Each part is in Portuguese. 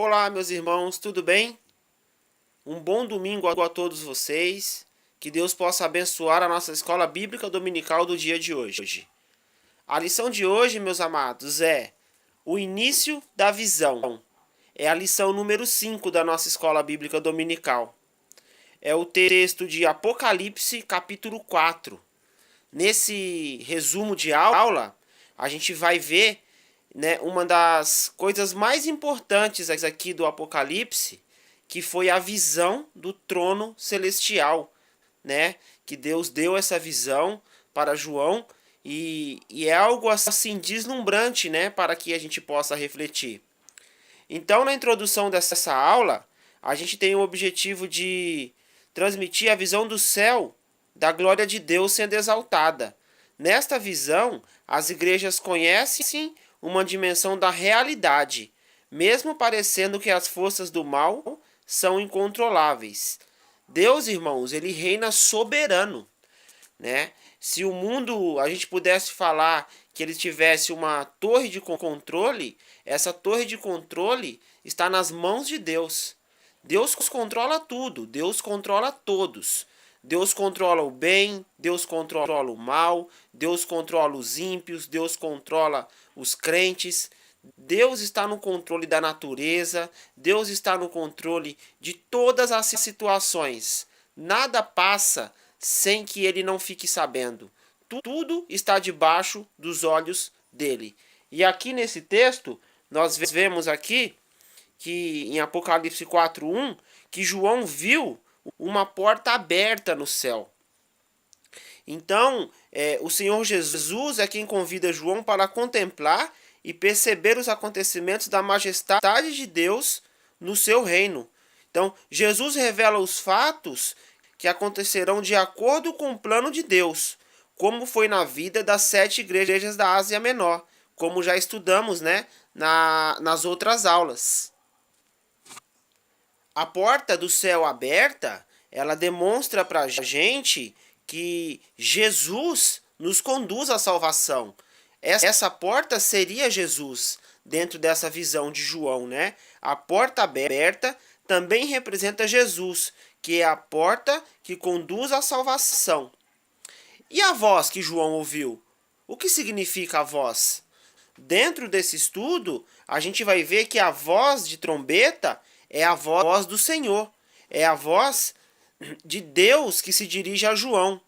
Olá, meus irmãos, tudo bem? Um bom domingo a todos vocês. Que Deus possa abençoar a nossa escola bíblica dominical do dia de hoje. A lição de hoje, meus amados, é o início da visão. É a lição número 5 da nossa escola bíblica dominical. É o texto de Apocalipse, capítulo 4. Nesse resumo de aula, a gente vai ver, né, uma das coisas mais importantes aqui do Apocalipse, que foi a visão do trono celestial, né? Que Deus deu essa visão para João e é algo assim deslumbrante, né, para que a gente possa refletir. Então, na introdução dessa aula, a gente tem o objetivo de transmitir a visão do céu, da glória de Deus sendo exaltada. Nesta visão, as igrejas conhecem uma dimensão da realidade, mesmo parecendo que as forças do mal são incontroláveis. Deus, irmãos, ele reina soberano, né? Se o mundo, a gente pudesse falar que ele tivesse uma torre de controle, essa torre de controle está nas mãos de Deus. Deus controla tudo, Deus controla todos. Deus controla o bem, Deus controla o mal, Deus controla os ímpios, Deus controla os crentes. Deus está no controle da natureza, Deus está no controle de todas as situações. Nada passa sem que ele não fique sabendo. Tudo está debaixo dos olhos dele. E aqui nesse texto, nós vemos aqui que em Apocalipse 4:1, que João viu uma porta aberta no céu. Então, o Senhor Jesus é quem convida João para contemplar e perceber os acontecimentos da majestade de Deus no seu reino. Então, Jesus revela os fatos que acontecerão de acordo com o plano de Deus, como foi na vida das 7 igrejas da Ásia Menor, como já estudamos, né, nas outras aulas. A porta do céu aberta, ela demonstra para a gente que Jesus nos conduz à salvação. Essa porta seria Jesus, dentro dessa visão de João, né? A porta aberta também representa Jesus, que é a porta que conduz à salvação. E a voz que João ouviu? O que significa a voz? Dentro desse estudo, a gente vai ver que a voz de trombeta é a voz do Senhor, é a voz de Deus que se dirige a João,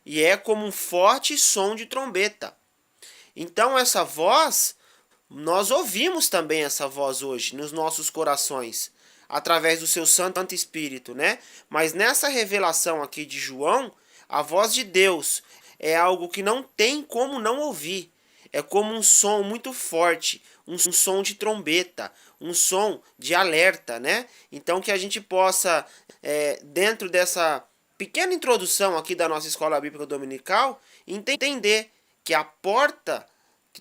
e é como um forte som de trombeta. Então essa voz, nós ouvimos também essa voz hoje nos nossos corações, através do seu Santo Espírito, né? Mas nessa revelação aqui de João, a voz de Deus é algo que não tem como não ouvir. É como um som muito forte, um som de trombeta, um som de alerta, né? Então que a gente possa, dentro dessa pequena introdução aqui da nossa escola bíblica dominical, entender que a porta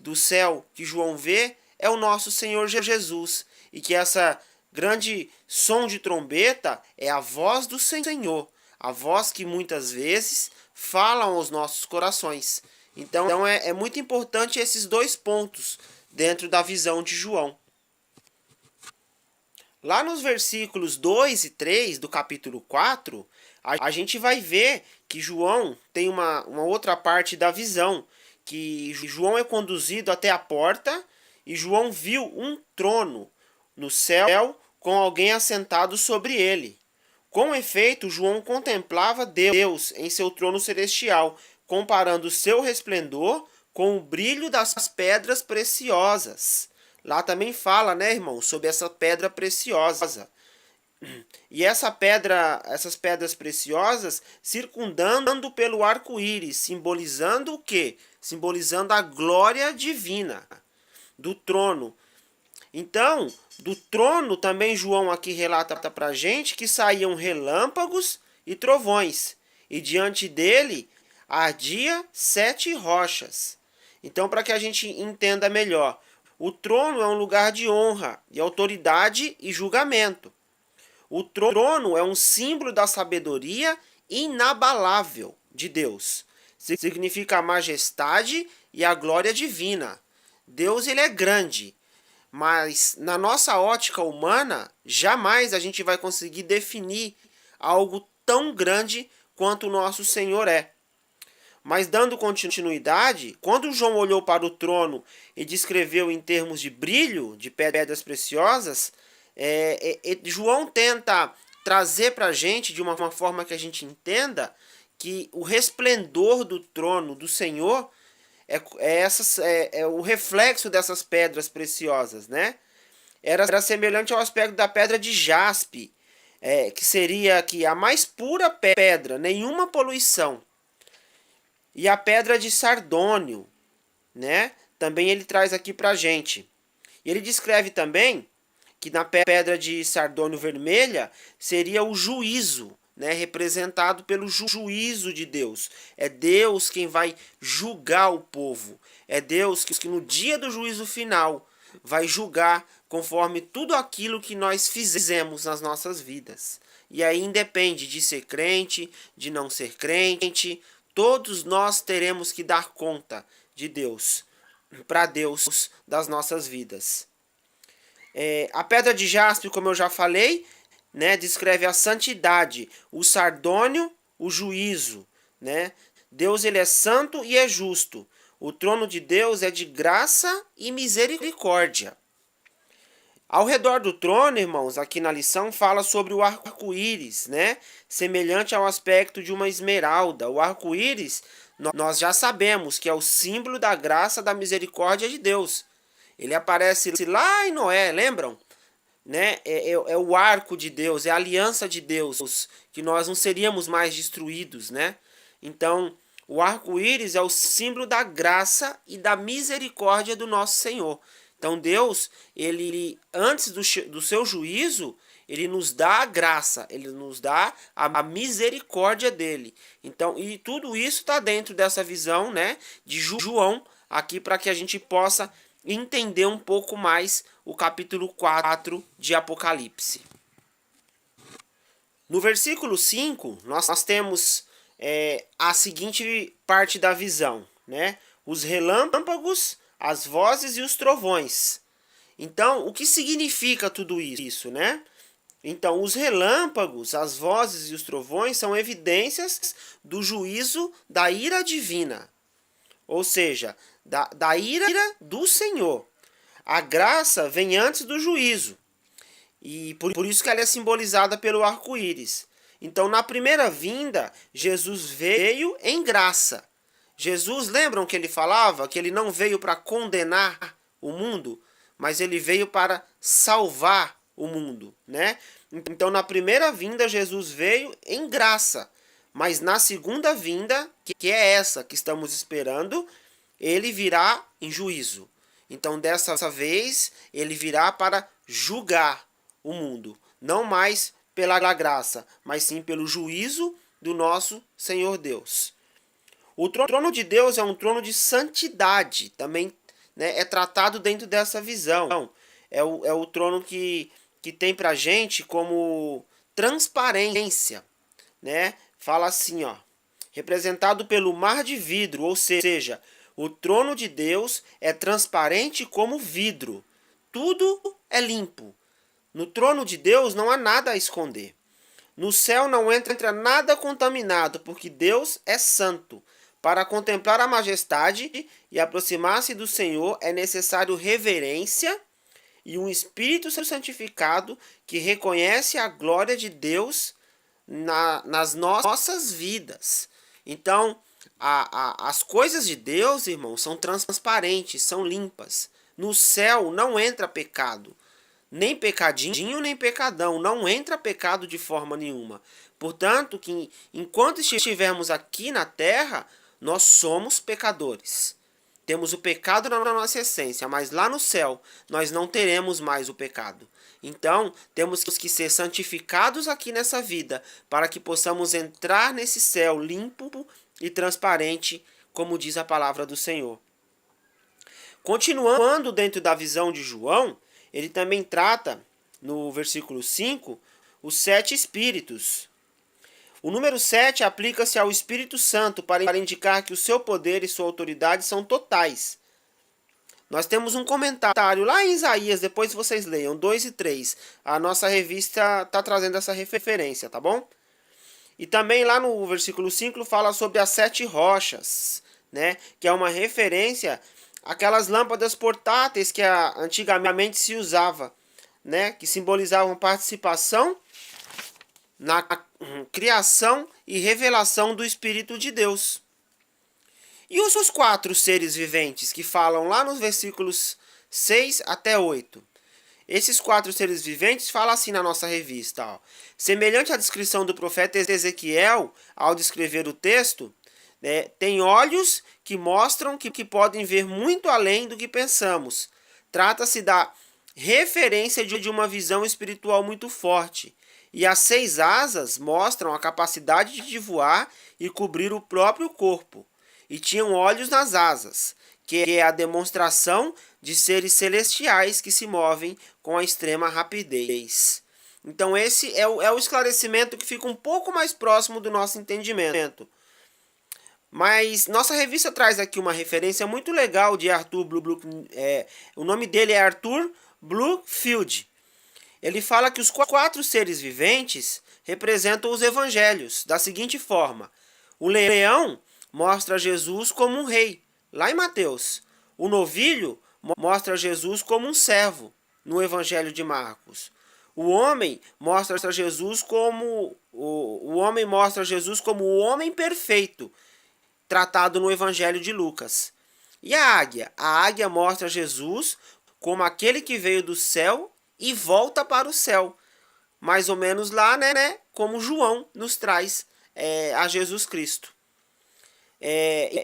do céu que João vê é o nosso Senhor Jesus, e que essa grande som de trombeta é a voz do Senhor, a voz que muitas vezes fala aos nossos corações. Então é muito importante esses dois pontos dentro da visão de João. Lá nos versículos 2 e 3 do capítulo 4, a gente vai ver que João tem uma outra parte da visão, que João é conduzido até a porta e João viu um trono no céu com alguém assentado sobre ele. Com efeito, João contemplava Deus em seu trono celestial, comparando seu resplendor com o brilho das pedras preciosas. Lá também fala, né, irmão, sobre essa pedra preciosa. E essas pedras preciosas circundando pelo arco-íris, simbolizando o quê? Simbolizando a glória divina do trono. Então, do trono também João aqui relata para a gente que saíam relâmpagos e trovões, e diante dele ardia 7 rochas. Então, para que a gente entenda melhor, o trono é um lugar de honra, de autoridade e julgamento. O trono é um símbolo da sabedoria inabalável de Deus. Significa a majestade e a glória divina. Deus, ele é grande. Mas na nossa ótica humana, jamais a gente vai conseguir definir algo tão grande quanto o nosso Senhor é. Mas dando continuidade, quando João olhou para o trono e descreveu em termos de brilho, de pedras preciosas, João tenta trazer para a gente, de uma forma que a gente entenda, que o resplendor do trono do Senhor é o reflexo dessas pedras preciosas, né? Era semelhante ao aspecto da pedra de jaspe, que seria aqui a mais pura pedra, nenhuma poluição. E a pedra de sardônio, né? Também ele traz aqui pra gente. E ele descreve também que na pedra de sardônio vermelha seria o juízo, né? Representado pelo juízo de Deus. É Deus quem vai julgar o povo. É Deus que no dia do juízo final vai julgar conforme tudo aquilo que nós fizemos nas nossas vidas. E aí independe de ser crente, de não ser crente, todos nós teremos que dar conta de Deus, para Deus, das nossas vidas. A pedra de jaspe, como eu já falei, né, descreve a santidade, o sardônio, o juízo, né? Deus ele é santo e é justo. O trono de Deus é de graça e misericórdia. Ao redor do trono, irmãos, aqui na lição fala sobre o arco-íris, né? Semelhante ao aspecto de uma esmeralda. O arco-íris, nós já sabemos que é o símbolo da graça, da misericórdia de Deus. Ele aparece lá em Noé, lembram? Né? É o arco de Deus, é a aliança de Deus, que nós não seríamos mais destruídos, né? Então, o arco-íris é o símbolo da graça e da misericórdia do nosso Senhor. Então Deus, ele antes do seu juízo, ele nos dá a graça, ele nos dá a misericórdia dele. Então, e tudo isso está dentro dessa visão, né, de João, aqui para que a gente possa entender um pouco mais o capítulo 4 de Apocalipse. No versículo 5, nós temos a seguinte parte da visão, né? Os relâmpagos, as vozes e os trovões. Então, o que significa tudo isso, né? Então, os relâmpagos, as vozes e os trovões são evidências do juízo da ira divina. Ou seja, da ira do Senhor. A graça vem antes do juízo. E por isso que ela é simbolizada pelo arco-íris. Então, na primeira vinda, Jesus veio em graça. Jesus, lembram que ele falava que ele não veio para condenar o mundo, mas ele veio para salvar o mundo, né? Então, na primeira vinda, Jesus veio em graça, mas na segunda vinda, que é essa que estamos esperando, ele virá em juízo. Então, dessa vez, ele virá para julgar o mundo, não mais pela graça, mas sim pelo juízo do nosso Senhor Deus. O trono de Deus é um trono de santidade, também, né, é tratado dentro dessa visão. É o trono que tem pra gente como transparência, né? Fala assim, ó, representado pelo mar de vidro, ou seja, o trono de Deus é transparente como vidro. Tudo é limpo. No trono de Deus não há nada a esconder. No céu não entra nada contaminado, porque Deus é santo. Para contemplar a majestade e aproximar-se do Senhor é necessário reverência e um espírito santificado que reconhece a glória de Deus nas nossas vidas. Então, as coisas de Deus, irmãos, são transparentes, são limpas. No céu não entra pecado. Nem pecadinho, nem pecadão. Não entra pecado de forma nenhuma. Portanto, que enquanto estivermos aqui na terra, nós somos pecadores. Temos o pecado na nossa essência, mas lá no céu nós não teremos mais o pecado. Então, temos que ser santificados aqui nessa vida, para que possamos entrar nesse céu limpo e transparente, como diz a palavra do Senhor. Continuando dentro da visão de João, ele também trata, no versículo 5, os 7 espíritos. O número 7 aplica-se ao Espírito Santo para indicar que o seu poder e sua autoridade são totais. Nós temos um comentário lá em Isaías, depois vocês leiam, 2 e 3. A nossa revista está trazendo essa referência, tá bom? E também lá no versículo 5 fala sobre as 7 rochas, né? Que é uma referência àquelas lâmpadas portáteis que antigamente se usava, né? Que simbolizavam participação na criação e revelação do Espírito de Deus. E os 4 seres viventes que falam lá nos versículos 6 até 8. Esses 4 seres viventes falam assim na nossa revista. Ó. Semelhante à descrição do profeta Ezequiel, ao descrever o texto, né, tem olhos que mostram que podem ver muito além do que pensamos. Trata-se da referência de uma visão espiritual muito forte. E as 6 asas mostram a capacidade de voar e cobrir o próprio corpo. E tinham olhos nas asas, que é a demonstração de seres celestiais que se movem com a extrema rapidez. Então esse é o esclarecimento que fica um pouco mais próximo do nosso entendimento. Mas nossa revista traz aqui uma referência muito legal de Arthur o nome dele é Arthur Bluefield. Ele fala que os 4 seres viventes representam os evangelhos da seguinte forma: o leão mostra Jesus como um rei, lá em Mateus. O novilho mostra Jesus como um servo, no Evangelho de Marcos. O homem mostra Jesus como o homem perfeito, tratado no Evangelho de Lucas. E a águia mostra Jesus como aquele que veio do céu e volta para o céu. Mais ou menos lá, né, como João nos traz a Jesus Cristo.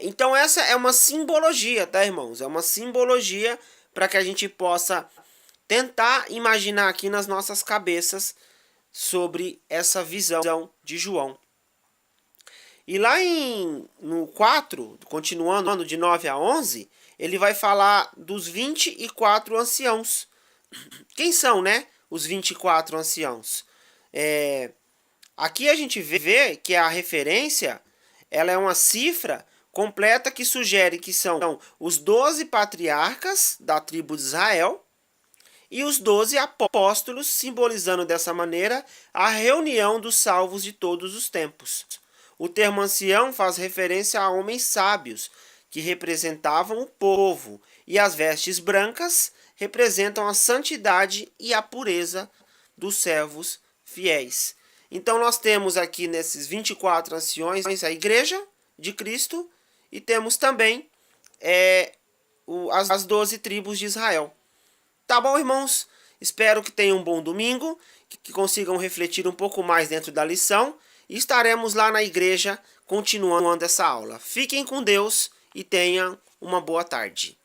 Então essa é uma simbologia, tá, irmãos? É uma simbologia para que a gente possa tentar imaginar aqui nas nossas cabeças sobre essa visão de João. E lá no 4, continuando de 9 a 11, ele vai falar dos 24 anciãos. Quem são, né, os 24 anciãos? Aqui a gente vê que a referência ela é uma cifra completa que sugere que são os 12 patriarcas da tribo de Israel e os 12 apóstolos, simbolizando dessa maneira a reunião dos salvos de todos os tempos. O termo ancião faz referência a homens sábios, que representavam o povo, e as vestes brancas representam a santidade e a pureza dos servos fiéis. Então nós temos aqui nesses 24 anciões a Igreja de Cristo e temos também as 12 tribos de Israel. Tá bom, irmãos? Espero que tenham um bom domingo, que consigam refletir um pouco mais dentro da lição e estaremos lá na igreja continuando essa aula. Fiquem com Deus e tenham uma boa tarde.